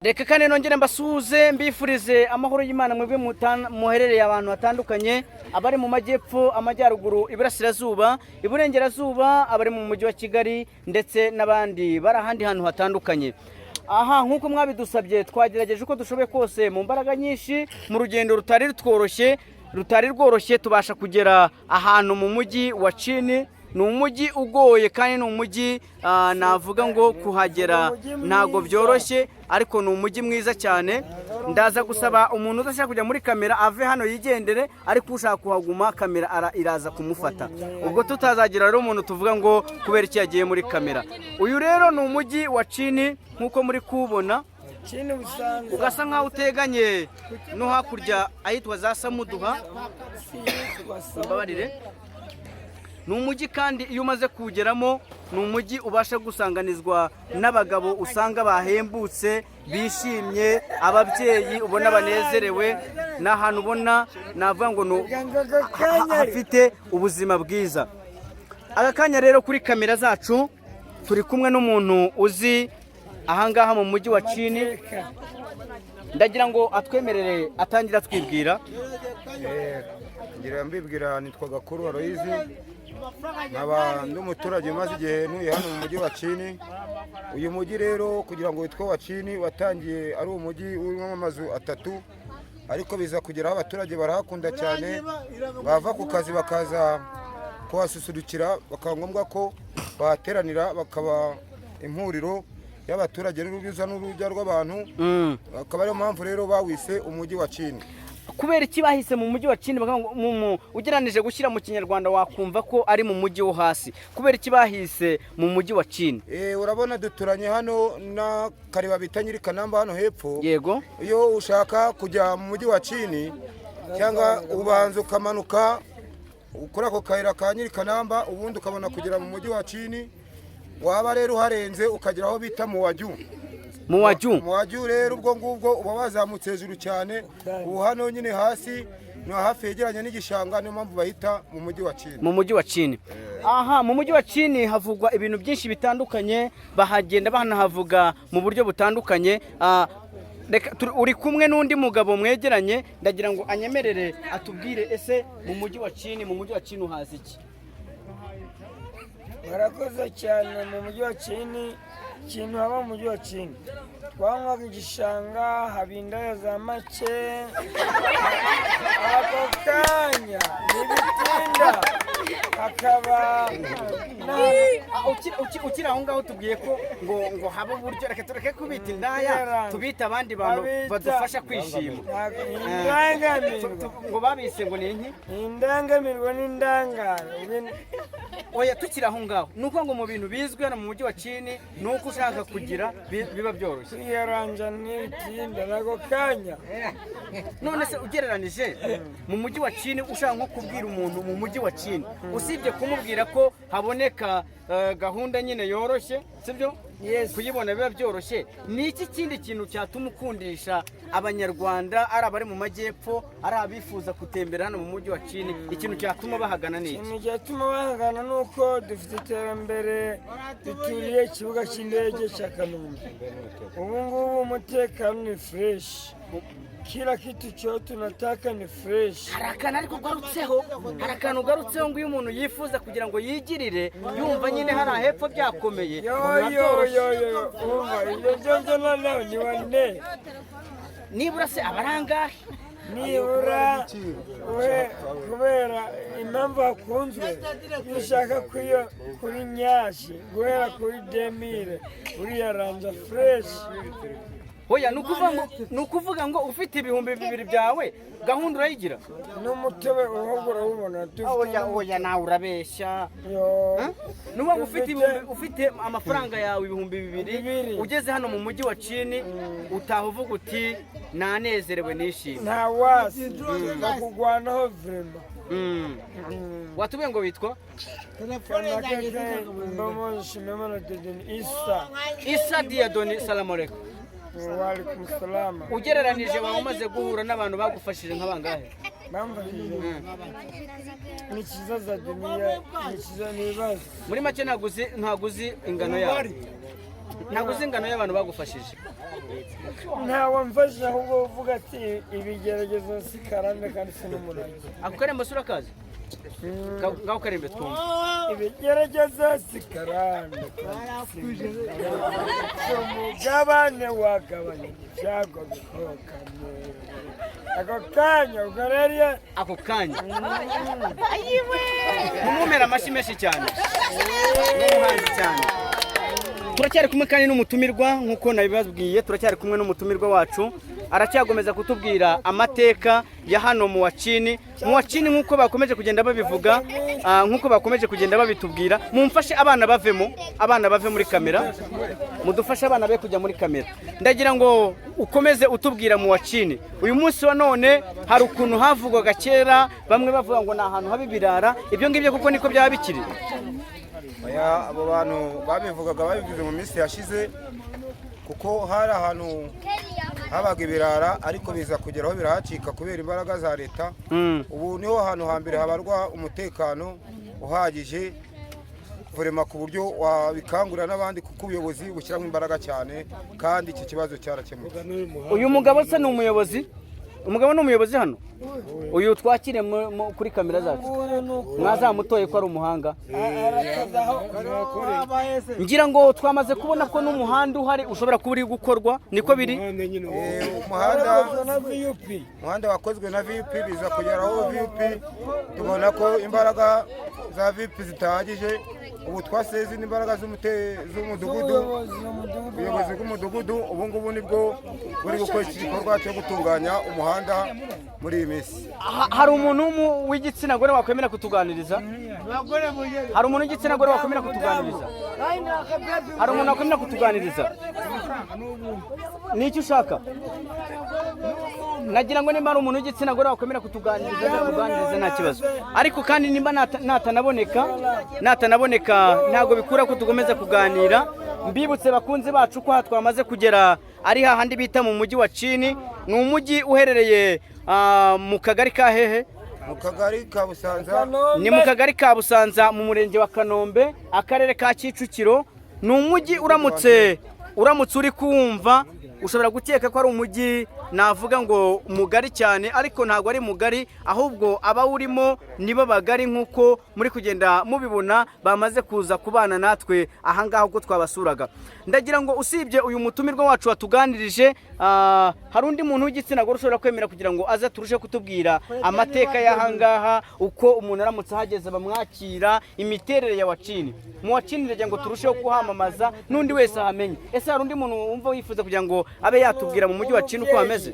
reka kandi nongere mbasuhuze mbifurize amahoro y'Imana mwebwe muherereye abantu hatandukanye abari mu majyepfo amajyaruguru iburasirazuba iburengerazuba abari mu mujyi wa Kigali ndetse n'abandi bari ahandi hantu hatandukanye. Aha nkuko mwabidusabye twagerageje uko dushoboye kose mu mbaraga nyinshi mu rugendo rutari rworoshye tubasha kugera ahantu mu mujyi wa Chini. Ni umujyi ugoye kandi ni umujyi navuga ngo kuhagera ntago byoroshye, ariko ni umujyi mwiza cyane. Ndaza gusaba umuntu udashaka kujya muri kamera ave hano yigendere, ariko ushaka kuhaguma kamera iraza kumufata. Ubwo tutazagira rero umuntu tuvuga ngo kubera iki yagiye muri kamera. Uyu rero ni umujyi wa Chini nkuko muri kubona, ugasa nkaho uteganye no hakurya ahitwa za Samuduha. Mbabarire. Ni umujyi kandi iyo umaze kugeramo ni umujyi ubasha gusanganizwa n'abagabo usanga bahembutse bishimye, ababyeyi ubona banezerewe, n'ahantu ubona navuga ngo hafite ubuzima bwiza. Aka kanya rero kuri kamera zacu turi kumwe n'umuntu uzi ahangaha mu mujyi wa Chini. Ndagira ngo atwemerere atangira twibwira. Ngira mbibwira nitwa Gakuru Aloyizi, nkaba ndi umuturage umaze igihe ntuye hano mu mujyi wa Chini. Uyu mujyi rero kugira ngo witwe wa Chini watangiye ari umujyi urimo amazu atatu, ariko biza kugeraho abaturage barahakunda cyane, bava ku kazi bakaza kuhasusurukira, bakaba ngombwa ko bahateranira bakaba impuriro y'abaturage n'uruza n'urujya rw'abantu. Akaba ariyo mpamvu rero bawise umujyi wa Chini. Kubera iki bahise mu mujyi wa Chini? Ugeranije gushyira mu kinyarwanda wakumva ko ari mu mujyi wo hasi. Kubera iki bahise mu mujyi wa Chini? Urabona duturanye hano na Kariba bita Nyirikanamba hano hepfo. Yego. Iyo ushaka kujya mu mujyi wa Chini cyangwa ubanza ukamanuka ukora ako kayira ka Nyirikanamba, ubundi ukabona kugera mu mujyi wa Chini. Waba rero uharenze ukagera aho bita mu Waju rero ubwo ngubwo uba wazamutse hejuru cyane. Ubu hano nyine hasi ni hafi yegeranye n'igishanga, niyo mpamvu bahita mu mujyi wa Chini. Mu mujyi wa Chini. Aha mu mujyi wa Chini havugwa ibintu byinshi bitandukanye, bahagenda banahavuga mu buryo butandukanye. Uri kumwe n'undi mugabo mwegeranye, ndagira ngo anyemerere atubwire ese mu mujyi wa Chini uhazi iki? Barakoze cyane. Mu mujyi wa Chini ikintu haba mu mujyi wa Chini twanywaga igishanga, haba indaya za make, ako kanya n'ibitinda, hakaba ukiri aho ngaho tubwiye ko ngo haba uburyo, reka tureke kubita indaya tubita abandi bantu badufasha kwishima. Ngo babise ngo ni iki? Indangamirwa n'indangara. Oya, tukiri aho ngaho nuko ngo mu bintu bizwi hano mu mujyi wa Chini nuko ushaka kugira biba byoroshye yaranja n'ibitinda nako kanya. None se ugereranije mu mujyi wa Chini ushaka nko kubwira umuntu mu mujyi wa Chini, usibye kumubwira ko haboneka gahunda nyine yoroshye, sibyo? Kuyibona biba byoroshye. Ni iki kindi kintu cyatuma ukundisha abanyarwanda ari abari mu majyepfo ari abifuza gutembera hano mu mujyi wa Chini, ikintu cyatuma bahagana ni iki? Ikintu cyatuma bahagana nuko dufite iterambere, duturiye ikibuga cy'indege cya Kanombe. Ubu ngubu umutekano ni fresh, kila kitu cyo tunataka ni fresh. Harakana ariko garutseho, harakana ugarutseho ngo uyu muntu yifuza kugira ngo yigirire yumva nyine hari hepfo byakomeye. Umva ibyo noneho ni wane. Nibura se abarangahe? Nibura kubera impamvu hakunzwe ushaka kuri nyashi guhera kuri 2000 uriya ranja fresh. Oya, nukuvuga ngo ufite ibihumbi 2 byawe gahunda urayigira n'umutobe uhogora ubona. Oya nawe urabeshya. Nuba ufite amafaranga yawe ibihumbi 2 ugeze hano mu mujyi wa Chini utahuvuga uti nanezerewe nishimye. Nta wasi bakugwanaho vrema. Watubiye ngo witwa Isa Diadoni. Salamu alaykum. Wa alaykum salam. Ugereranije wawe umaze guhura n'abantu bagufashije nk'abangahe? Ni cyiza za dunia, ni cyiza nibaza. Muri make ntaguzi ingano yawe. Ntaguzi ingano y'abantu bagufashije. ntawe mfasha ahubwo uvuga ati ibigeragezo si karande kandi si n'umurage. ako karembo sura kazi ngaho karembe twumva Ibigeragezo si karande umugabane wagabanya ibyago bikokamye ako kanya ugarariye ako kanya mumumera amashyi menshi cyane n'umuhanzi cyane. Turacyari kumwe kandi n'umutumirwa nk'uko nabibabwiye, turacyari kumwe n'umutumirwa wacu aracyagomeza kutubwira amateka ya hano mu Wacini. Mu Wacini nk'uko bakomeje kugenda babivuga, nk'uko bakomeje kugenda babitubwira, mumfashe abana bave muri kamera, mudufashe abana be kujya muri kamera. Ndagira ngo ukomeze utubwira mu Wacini uyu munsi wa none hari ukuntu havugwaga kera, bamwe bavuga ngo ni ahantu haba ibirara, ibyo ngibyo kuko niko byaba bikiri. abo bantu babivuze mu minsi yashize kuko hari ahantu habaga ibirara ariko biza kugeraho birahacika kubera imbaraga za leta. Ubu niho hantu hambere habarwa umutekano uhagije vurema ku buryo wabikangurira n'abandi kuko ubuyobozi bushyiramo imbaraga cyane kandi iki kibazo cyarakemutse. Uyu mugabo se ni umuyobozi? Umugabo ni umuyobozi hano? Uyu twakire kuri kamera zacu mwazamutoye ko ari umuhanga. Ngira ngo twamaze kubona ko n'umuhanda uhari ushobora kuba uri gukorwa, niko biri? Umuhanda wakozwe na VP biza kugeraho VP tubona ko imbaraga za VP zitahagije. Ubu twaseze n'imbaraga z'umudugudu, ubuyobozi bw'umudugudu ubu ngubu nibwo buri gukora iki gikorwa cyo gutunganya umuhanda muri iyi minsi. Hari umuntu w'igitsina gore wakwemera kutuganiriza? Hari umuntu w'igitsina gore wakwemera kutuganiriza? Hari umuntu wakwemera kutuganiriza? Ni iki ushaka? Nagira ngo nimba ari umuntu w'igitsina gore wakwemera kutuganiriza nta kibazo, ariko kandi nimba natanaboneka ntago bikura ko tugomeza kuganira. Mbibutse bakunzi bacu ko twamaze kugera ari hahandi bita mu mujyi wa Cini. Ni umujyi uherereye mu kagari ka hehe? Mu kagari ka Busanza. Ni mu kagari ka Busanza mu murenge wa Kanombe, akarere ka Kicukiro. Ni umujyi uramutse uri kuwumva ushobora gukeka ko ari umujyi navuga ngo mugari cyane, ariko ntago ari mugari, ahubwo abawurimo nibo bagari nk'uko muri kugenda mubibona bamaze kuza kubana natwe ahangaha uko twabasuraga. Ndagira ngo usibye uyu mutumirwa wacu watuganirije, hari undi muntu w'igitsina gore ushobora kwemera kugira ngo aza turushe kutubwira amateka y'ahangaha, uko umuntu aramutse ahageze bamwakira, imiterere ya Wacini. Mu Wacini ndagira ngo turusheho kuhamamaza n'undi wese ahamenye. Ese hari undi muntu wumva wifuza kugira ngo abe yatubwira mu mujyi wa Cini uko hameze?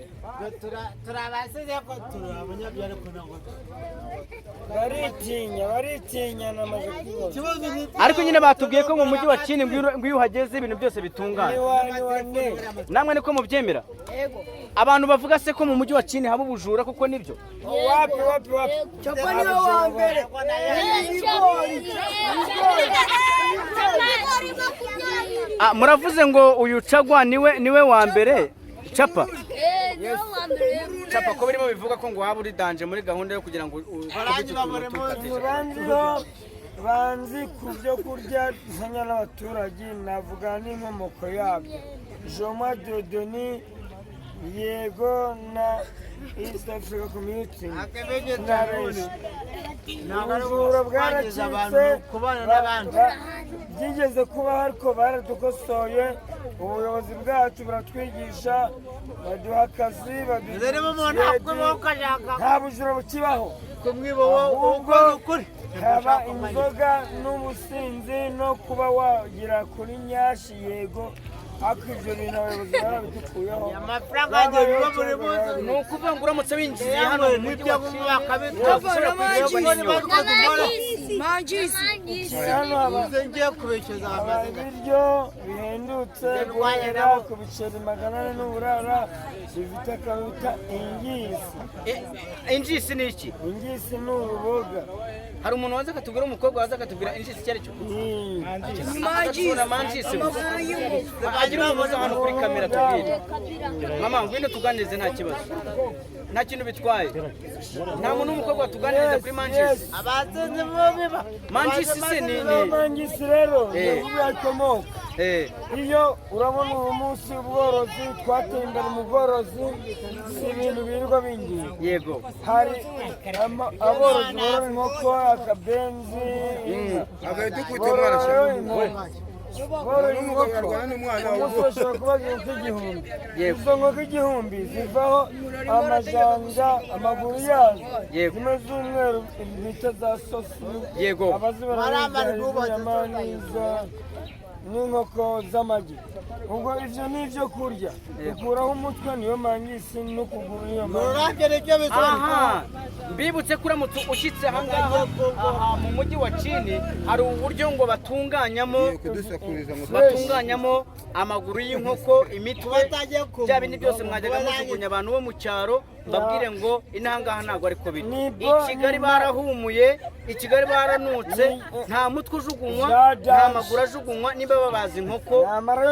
baritinya namaze kubona. Ariko nyine batubwiye ko mu mujyi wa Cini ngo iyo uhageze ibintu byose bitungana. Namwe niko mubyemera? Abantu bavuga se ko mu mujyi wa Cini haba ubujura kuko nibyo? Wapi cyoko niwe wa mbere. Muravuze ngo uyu Cagwa niwe wa mbere Capa? Capa ko birimo bivuga ko ngo haba uri danje muri gahunda yo kugira ngo banzi ku byo kurya dusanya n'abaturage, navuga n'inkomoko yabyo. Joma Dodoni, Yego na East Africa Community na Reshi. Ubujura bwaracitse byigeze kuba ariko baradukosoye. Ubuyobozi bwacu buratwigisha, baduha akazi, nta bujura bukibaho, ahubwo haba inzoga n'ubusinzi no kuba wagira kuri nyashi. Yego ariko ibyo bintu abayobozi barabidukuyeho. ni ukuvuga ngo uramutse winjiye hano mu mujyi wa Cini hano haba ibiryo bihendutse guhera ku biceri 400 n'uburara bifite akantu bita ingisi. Injisi ni iki? Ingisi ni uruboga. Hari umuntu waza akatubwira, umukobwa waza akatubwira injisi icyo ari cyo? hagira umuntu uza hano kuri kamera tubwire mama ngwino tuganirize nta kibazo nta kintu bitwaye nta muntu n'umukobwa tuganiriza kuri Manchester abazenze bobiba Manchester se ni Manchester rero yakomoka iyo urabona uwo munsi ubworozi twateye imbere mu bworozi si ibintu birirwa bingiye yego hari aborozi borora inkoko akabenzi dukute mwana cyane borora inkoko umunsi bashobora kubagira nk'igihumbi izo nkoko igihumbi zivaho amajanja amaguru yazo zimwe z'umweru bita za sosi yego abazibara inyama n'izo n'inkoko z'amagi ubwo ivyo ni ivyo kurya ukuraho umutwe niyo mangisi no kugura iyo aha mbibutse ko uramutse ushyitse ahangaha mu mujyi wa Chini hari uburyo ngo batunganyamo amaguru y'inkoko imitwe bya bindi byose mwajyaga mujugunya abantu bo mu cyaro mbabwire ngo inahangaha ntabwo ariko biri i Kigali barahumuye i Kigali baranutse nta mutwe ujugunywa nta maguru ajugunywa niba babaza inkoko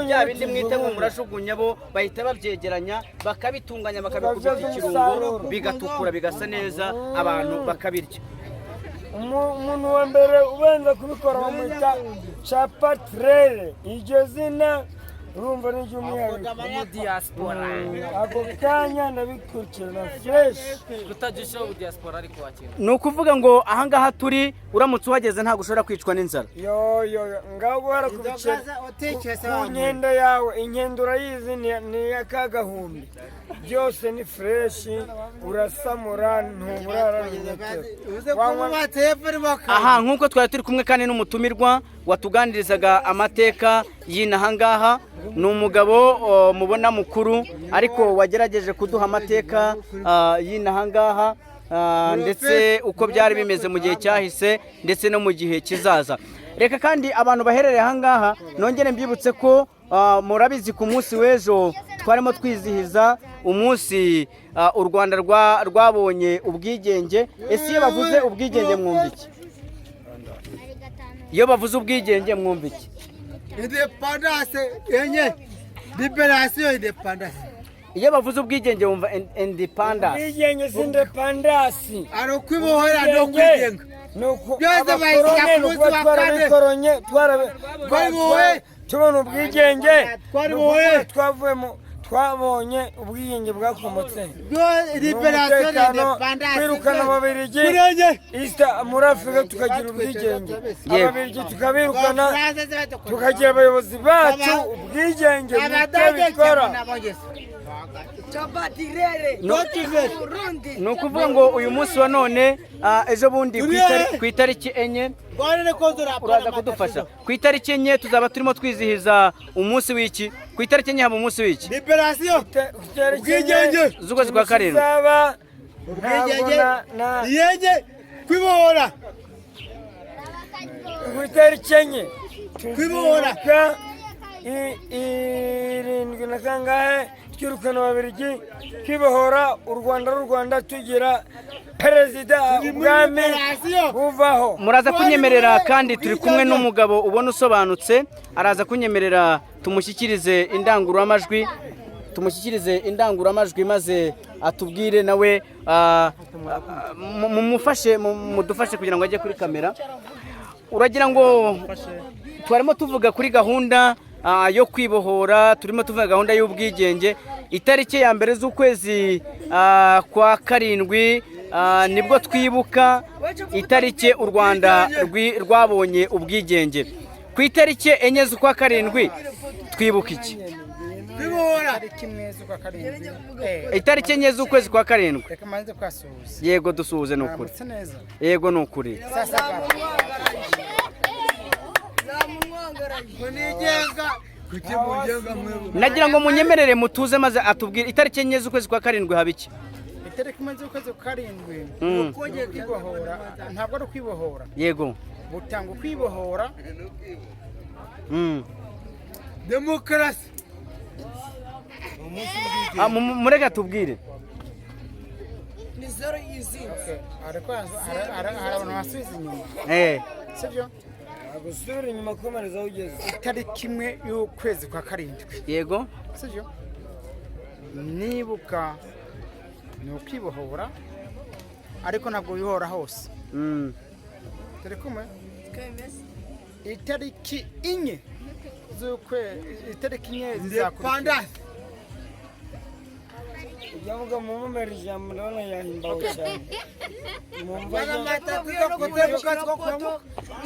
bya bindi mwita ngo murajugunya bo bahita babyegeranya bakabitunganya bakabikubita ikirungo bigatukura bigasa neza abantu bakabirya umuntu wa mbere ubanza kubikora bamwita Chapatrere iryo zina urumva ni ry'umwihariko mu diaspora ako kanya ndabikurikirana fresh tutagisha mu diaspora ariko wakira ni ukuvuga ngo ahangaha turi uramutse uhageze ntabwo ushobora kwicwa n'inzara yo ngaho warakubikira ku nkenda yawe inkenda urayizi ni akagahumbi byose ni fresh urasamura ntuburara aha nk'uko twari turi kumwe kandi n'umutumirwa watuganirizaga amateka y'inahangaha ni umugabo mubona mukuru ariko wagerageje kuduha amateka y'inahangaha ndetse uko byari bimeze mu gihe cyahise ndetse no mu gihe kizaza reka kandi abantu baherereye ahangaha nongere mbibutse ko murabizi ku munsi w'ejo twarimo twizihiza umunsi u Rwanda rwabonye ubwigenge ese iyo bavuze ubwigenge mwumva iki iyo bavuze ubwigenge mwumva iki independence yenye liberation independence iyo bavuze ubwigenge wumva independence ubwigenge si independence ari ukwibohora no kwigenga byose bayishyira ku munsi wa kane twarabibohoye tubona ubwigenge twabonye ubwigenge bwakomotse kwirukana ababirigi muri afurika tukagira ubwigenge ababirigi tukabirukana tukagira abayobozi bacu ubwigenge muto bikora ni ukuvuga ngo uyu munsi wa none ejo bundi ku itariki enye uraza kudufasha ku itariki enye tuzaba turimo twizihiza umunsi w'iki ku itariki enye haba umunsi w'iki ubwigenge z'ukwezi kwa karindwi ubwigenge kwibohora ku itariki enye kwibohora irindwi na kangahe twirukana ababirigi kwibohora u Rwanda tugira perezida ubwami buvaho muraza kunyemerera kandi turi kumwe n'umugabo ubona usobanutse araza kunyemerera tumushyikirize indangururamajwi maze atubwire nawe mudufashe kugira ngo ajye kuri kamera uragira ngo twarimo tuvuga kuri gahunda yo kwibohora turimo tuvuga gahunda y'ubwigenge itariki ya mbere z'ukwezi kwa karindwi nibwo twibuka itariki u Rwanda rwabonye ubwigenge ku itariki enye z'ukwa karindwi twibuka iki itariki enye z'ukwezi kwa karindwi yego dusuhuze ni ukuri yego ni ukuri nagira ngo munyemerere mutuze maze atubwire itariki enye z'ukwezi kwa karindwi haba iki itariki enye z'ukwezi kwa karindwi ni ukongera kwibohora ntabwo ari ukwibohora yego butanga ukwibohora demokarasi mureke atubwire ni zero yizinze ariko hari abantu basubiza inyuma sibyo gusubira inyuma komereza ugeze itariki imwe y'ukwezi kwa karindwi yego sibyo nibuka ni ukwibohora ariko ntabwo bihora hose turi kumwe itariki enye itariki enye zizakurikira Jamuga mumumera ijambo ndabona yahimbawe cyane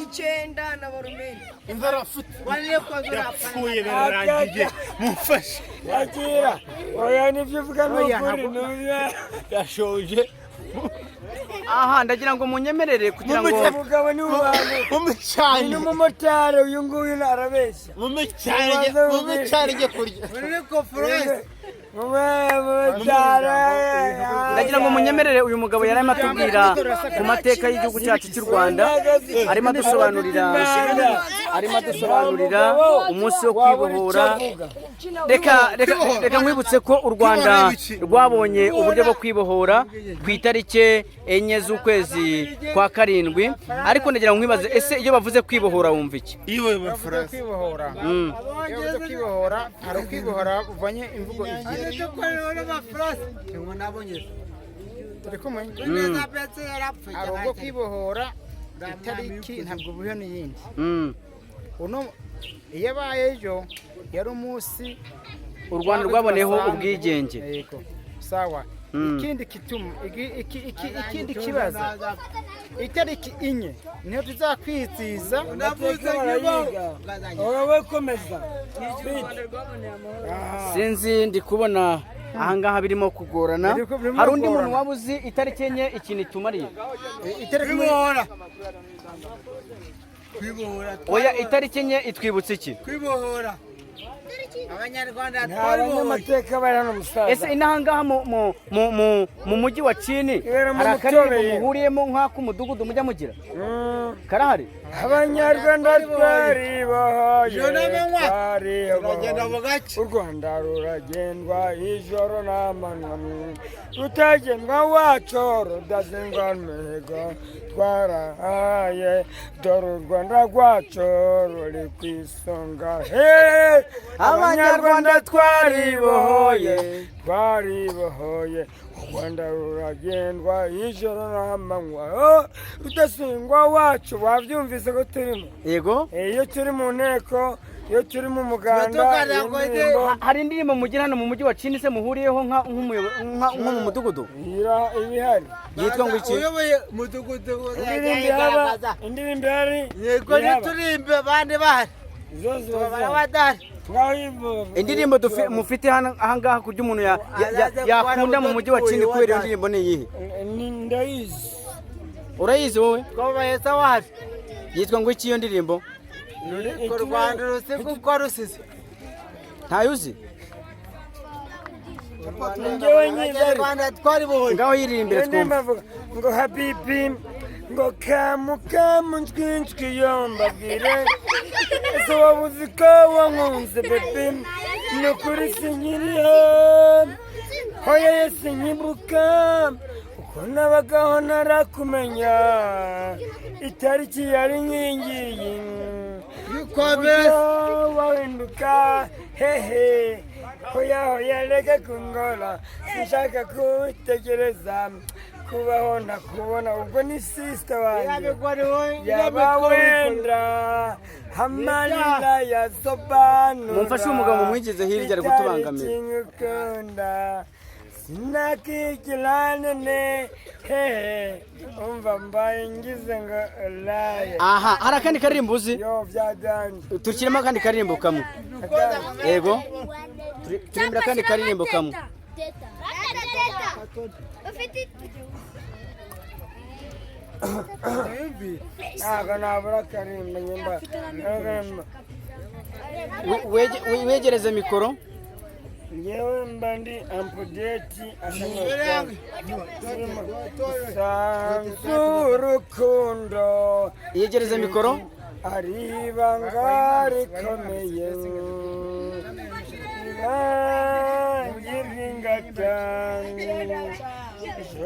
icyenda na barumeni inzara afite yapfuye birarangiye mumfashe akira oya nibyo uvuga n'ukuri yashoje aha ndagira ngo munyemerere kugira ngo umugabo ni ubantu mumucyanye n'umumotari uyu nguyu arabeshya mumucyanye nge kurya ndagira ngo munyemerere uyu mugabo yari arimo atubwira ku mateka y'igihugu cyacu cy'u Rwanda arimo adusobanurira umunsi wo kwibohora reka nkwibutse ko u Rwanda rwabonye uburyo bwo kwibohora ku itariki enye z'ukwezi kwa karindwi ariko ndagira ngo nkwibaze ese iyo bavuze kwibohora wumva iki iwe bavuze kwibohora hari ukwibohora uvanye imvugo ebyiri turi kumwe hari ubwo kwibohora itariki ntabwo buriho n'iyindi iyo abaye ejo yari umunsi u Rwanda rwaboneyeho ubwigenge sawa ikindi kibazo itariki enye niho tuzakwizihiza sinzi ndi kubona ahangaha birimo kugorana hari undi muntu waba uzi itariki enye ikintu itumariye oya itariki enye itwibutsa iki kwibohora abanyarwanda amateka bari hano musaza ese inahangaha mu mujyi wa Chini hari akarere muhuriyemo nk'ak'umudugudu mujya mugira karahari abanyarwanda twaribohoye u Rwanda ruragendwa ijoro n'amanywa rutagendwa wacu rudazingwa n'imihigo twarahaye dore u Rwanda rwacu ruri ku isonga abanyarwanda twaribohoye u Rwanda ruragendwa ijoro n'amanywa rudasingwa wacu wabyumvise ko turimo yego iyo turi mu nteko iyo turi mu muganda hari indirimbo mugira hano mu mujyi wa Chini se muhuriyeho nko mu mudugudu ibihari yitwa ngo iki uyoboye mudugudu indirimbo ihari yego ntiturimbe abandi bahari barabadari indirimbo mufite ahangaha kurya umuntu yakunda mu mujyi wa Chini kubera iyo ndirimbo ni iyihe ndayizi urayizi wowe ko baheza wapi yitwa ngo iki iyo ndirimbo u Rwanda rusize uko rusize ntayuzi abanyarwanda twaribohoye ngaho yiririmbire twumva ngo habibi ngo kamu njwinjwi yombabwire ese wabuze ko wankunze bebe ni ukuri sinkiriho hoya ye sinkibuka uko nabagaho narakumenya itariki yari nkingiyi wahinduka hehe hoya reka kungora sinshaka kutegereza kubaho ntakubona ubwo ni sister wanjye yaba wenda hamarira yasobanura mumfashe umugabo mumwigize hirya ari kutubangamira sinakikirane hehe umva mbaye ngize ngo laye aha hari akandi karirimbo uzi yo byadanje tukirimo akandi karirimbo kamwe yego turimbira akandi karirimbo kamwe ntabwo nabura akarimbo nyumva wegereze mikoro ngewe mba ndi ampudeti sanzu urukundo yegereze mikoro ari ibanga rikomeye irangi ry'ingatani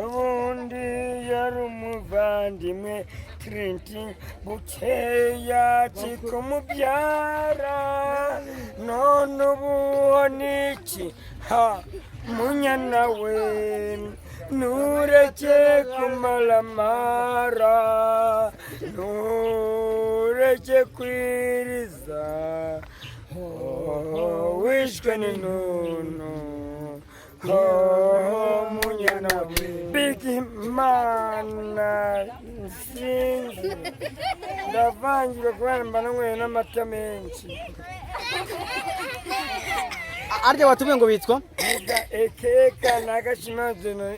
ubundi yari umuvandimwe Trinity bukeya kikumubyara none ubu niki ha munyana we nureke kumaramara nureke kwiriza wishwe n'inunu munyana bigi mana sinzi ndavangiwe kubera mba nanyweye n'amata menshi arya watubwiye ngo bitwa ekeka n'agashimazino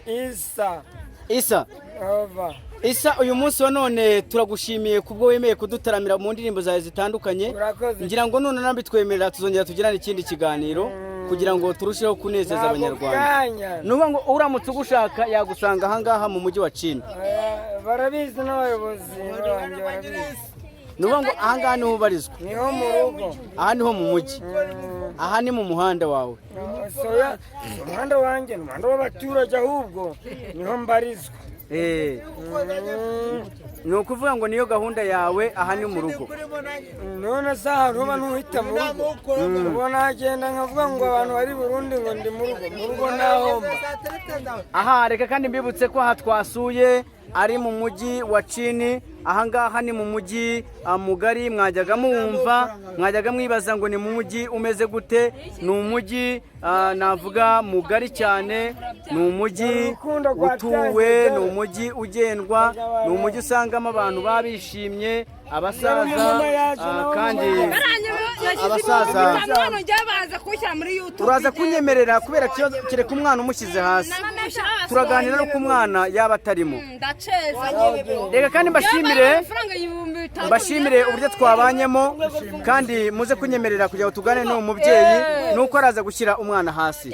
Isa ova Isa uyu munsi wa none turagushimiye kubwo wemeye kudutaramira mu ndirimbo zawe zitandukanye ngira ngo none nambitwemerera tuzongera tugirana ikindi kiganiro kugira ngo turusheho kunezeza abanyarwanda nuba ngo uramutse ugushaka yagusanga aha ngaha mu mujyi wa Chini barabizi n'abayobozi banjye barabizi nuba ngo aha ngaha niho ubarizwa niho mu rugo aha niho mu mujyi aha ni mu muhanda wawe soya umuhanda wanjye ni umuhanda w'abaturage ahubwo niho mbarizwa ni ukuvuga ngo niyo gahunda yawe aha ni mu rugo none saha ntuba ntuhita mu rugo ubu nagenda nkavuga ngo abantu bari Burundi ngo ndi mu rugo naho mba aha reka kandi mbibutse ko aha twasuye ari mu mujyi wa Chini aha ngaha ni mu mujyi mugari mwajyaga muwumva mwajyaga mwibaza ngo ni mu mujyi umeze gute ni umujyi navuga mugari cyane ni umujyi utuwe ni umujyi ugendwa ni umujyi usangamo abantu babishimye abasaza kandi abasaza uraza kunyemerera kubera kereka umwana umushyize hasi turaganira no ku mwana yaba atarimo reka kandi mbashimire uburyo twabanyemo kandi muze kunyemerera kugira ngo tugane n'uwo mubyeyi nuko araza gushyira umwana hasi.